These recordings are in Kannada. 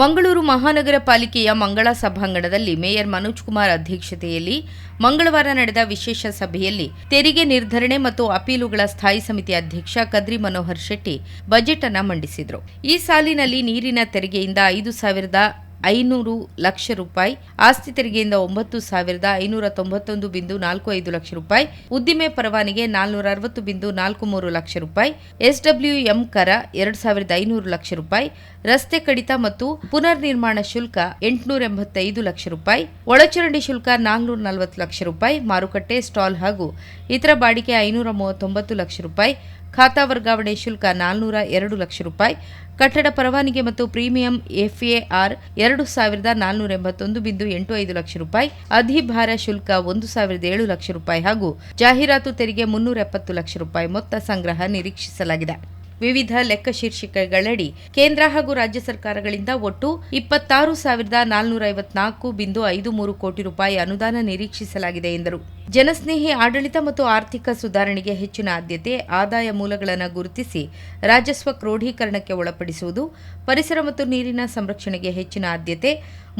ಮಂಗಳೂರು ಮಹಾನಗರ ಪಾಲಿಕೆಯ ಮಂಗಳಾ ಸಭಾಂಗಣದಲ್ಲಿ ಮೇಯರ್ ಮನೋಜ್ ಕುಮಾರ್ ಅಧ್ಯಕ್ಷತೆಯಲ್ಲಿ ಮಂಗಳವಾರ ನಡೆದ ವಿಶೇಷ ಸಭೆಯಲ್ಲಿ ತೆರಿಗೆ ನಿರ್ಧರಣೆ ಮತ್ತು ಅಪೀಲುಗಳ ಸ್ಥಾಯಿ ಸಮಿತಿ ಅಧ್ಯಕ್ಷ ಕದ್ರಿ ಮನೋಹರ್ ಶೆಟ್ಟಿ ಬಜೆಟ್ ಅನ್ನು ಮಂಡಿಸಿದರು. ಈ ಸಾಲಿನಲ್ಲಿ ನೀರಿನ ತೆರಿಗೆಯಿಂದ 5,500 ಲಕ್ಷ ರೂಪಾಯಿ, ಆಸ್ತಿ ತೆರಿಗೆಯಿಂದ 9,591.45 ಲಕ್ಷ ರೂಪಾಯಿ, ಉದ್ದಿಮೆ ಪರವಾನಿಗೆ 460.43 ಲಕ್ಷ ರೂಪಾಯಿ, ಎಸ್ಡಬ್ಲ್ಯೂಎಂ ಕರ 2,500 ಲಕ್ಷ ರೂಪಾಯಿ, ರಸ್ತೆ ಕಡಿತ ಮತ್ತು ಪುನರ್ ನಿರ್ಮಾಣ ಶುಲ್ಕ 885 ಲಕ್ಷ ರೂಪಾಯಿ, ಒಳಚರಂಡಿ ಶುಲ್ಕ 440 ಲಕ್ಷ ರೂಪಾಯಿ, ಮಾರುಕಟ್ಟೆ ಸ್ಟಾಲ್ ಹಾಗೂ ಇತರ ಬಾಡಿಗೆ 539 ಲಕ್ಷ ರೂಪಾಯಿ, ಖಾತಾ ವರ್ಗಾವಣೆ ಶುಲ್ಕ 402 ಲಕ್ಷ ರೂಪಾಯಿ, ಕಟ್ಟಡ ಪರವಾನಿಗೆ ಮತ್ತು ಪ್ರೀಮಿಯಂ ಎಫ್ಎಆರ್ 2,481.85 ಲಕ್ಷ ರೂಪಾಯಿ, ಅಧಿಭಾರ ಶುಲ್ಕ 1,007 ಲಕ್ಷ ರೂಪಾಯಿ ಹಾಗೂ ಜಾಹೀರಾತು ತೆರಿಗೆ 370 ಲಕ್ಷ ರೂಪಾಯಿ ಮೊತ್ತ ಸಂಗ್ರಹ ನಿರೀಕ್ಷಿಸಲಾಗಿದೆ. ವಿವಿಧ ಲೆಕ್ಕ ಶೀರ್ಷಿಕೆಗಳಡಿ ಕೇಂದ್ರ ಹಾಗೂ ರಾಜ್ಯ ಸರ್ಕಾರಗಳಿಂದ ಒಟ್ಟು 26,454.53 ಕೋಟಿ ರೂಪಾಯಿ ಅನುದಾನ ನಿರೀಕ್ಷಿಸಲಾಗಿದೆ ಎಂದರು. ಜನಸ್ನೇಹಿ ಆಡಳಿತ ಮತ್ತು ಆರ್ಥಿಕ ಸುಧಾರಣೆಗೆ ಹೆಚ್ಚಿನ ಆದ್ಯತೆ, ಆದಾಯ ಮೂಲಗಳನ್ನು ಗುರುತಿಸಿ ರಾಜಸ್ವ ಕ್ರೋಢೀಕರಣಕ್ಕೆ ಒಳಪಡಿಸುವುದು, ಪರಿಸರ ಮತ್ತು ನೀರಿನ ಸಂರಕ್ಷಣೆಗೆ ಹೆಚ್ಚಿನ ಆದ್ಯತೆ,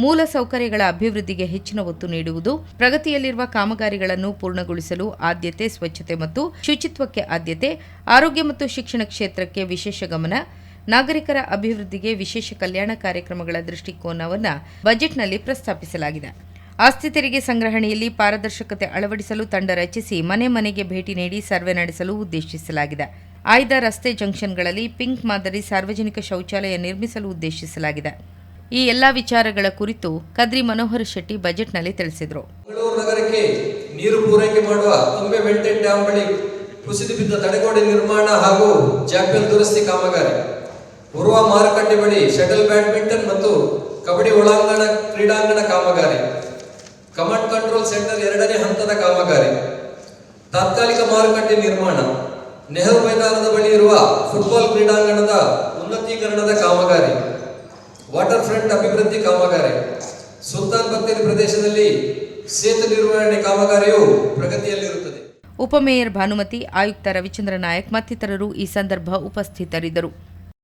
ಮೂಲ ಸೌಕರ್ಯಗಳ ಅಭಿವೃದ್ಧಿಗೆ ಹೆಚ್ಚಿನ ಒತ್ತು ನೀಡುವುದು, ಪ್ರಗತಿಯಲ್ಲಿರುವ ಕಾಮಗಾರಿಗಳನ್ನು ಪೂರ್ಣಗೊಳಿಸಲು ಆದ್ಯತೆ, ಸ್ವಚ್ಛತೆ ಮತ್ತು ಶುಚಿತ್ವಕ್ಕೆ ಆದ್ಯತೆ, ಆರೋಗ್ಯ ಮತ್ತು ಶಿಕ್ಷಣ ಕ್ಷೇತ್ರಕ್ಕೆ ವಿಶೇಷ ಗಮನ, ನಾಗರಿಕರ ಅಭಿವೃದ್ಧಿಗೆ ವಿಶೇಷ ಕಲ್ಯಾಣ ಕಾರ್ಯಕ್ರಮಗಳ ದೃಷ್ಟಿಕೋನವನ್ನು ಬಜೆಟ್ನಲ್ಲಿ ಪ್ರಸ್ತಾಪಿಸಲಾಗಿದೆ. ಆಸ್ತಿ ತೆರಿಗೆ ಸಂಗ್ರಹಣೆಯಲ್ಲಿ ಪಾರದರ್ಶಕತೆ ಅಳವಡಿಸಲು ತಂಡ ರಚಿಸಿ ಮನೆ ಮನೆಗೆ ಭೇಟಿ ನೀಡಿ ಸರ್ವೆ ನಡೆಸಲು ಉದ್ದೇಶಿಸಲಾಗಿದೆ. ಆಯ್ದ ರಸ್ತೆ ಜಂಕ್ಷನ್ಗಳಲ್ಲಿ ಪಿಂಕ್ ಮಾದರಿ ಸಾರ್ವಜನಿಕ ಶೌಚಾಲಯ ನಿರ್ಮಿಸಲು ಉದ್ದೇಶಿಸಲಾಗಿದೆ. ಈ ಎಲ್ಲಾ ವಿಚಾರಗಳ ಕುರಿತು ಕದ್ರಿ ಮನೋಹರ್ ಶೆಟ್ಟಿ ಬಜೆಟ್ನಲ್ಲಿ ತಿಳಿಸಿದರು. ಮಂಗಳೂರು ನಗರಕ್ಕೆ ನೀರು ಪೂರೈಕೆ ಮಾಡುವ ತುಂಬೆ ವೆಂಟೆಡ್ ಡ್ಯಾಂ ಬಳಿ ಕುಸಿದು ಬಿದ್ದ ತಡೆಗೋಡೆ ನಿರ್ಮಾಣ ಹಾಗೂ ಜಾಪ್ಯಲ್ ದುರಸ್ತಿ ಕಾಮಗಾರಿ, ಉರ್ವ ಮಾರುಕಟ್ಟೆ ಬಳಿ ಶಟಲ್ ಬ್ಯಾಡ್ಮಿಂಟನ್ ಮತ್ತು ಕಬಡ್ಡಿ ಒಳಾಂಗಣ ಕ್ರೀಡಾಂಗಣ ಕಾಮಗಾರಿ, ಕಮಾಂಡ್ ಕಂಟ್ರೋಲ್ ಸೆಂಟರ್ 2ನೇ ಹಂತದ ಕಾಮಗಾರಿ, ತಾತ್ಕಾಲಿಕ ಮಾರುಕಟ್ಟೆ ನಿರ್ಮಾಣ, ನೆಹರು ಮೈದಾನದ ಬಳಿ ಇರುವ ಫುಟ್ಬಾಲ್ ಕ್ರೀಡಾಂಗಣದ ಉನ್ನತೀಕರಣದ ಕಾಮಗಾರಿ, ವಾಟರ್ ಫ್ರಂಟ್ ಅಭಿವೃದ್ಧಿ ಕಾಮಗಾರಿ, ಸುಲ್ತಾನ್ ಬತ್ತೇರಿ ಪ್ರದೇಶದಲ್ಲಿ ಸೇತು ನಿರ್ವಹಣೆ ಕಾಮಗಾರಿಯು ಪ್ರಗತಿಯಲ್ಲಿರುತ್ತದೆ. ಉಪಮೇಯರ್ ಭಾನುಮತಿ, ಆಯುಕ್ತ ರವಿಚಂದ್ರ ನಾಯಕ್ ಮತ್ತಿತರರು ಈ ಸಂದರ್ಭ ಉಪಸ್ಥಿತರಿದ್ದರು.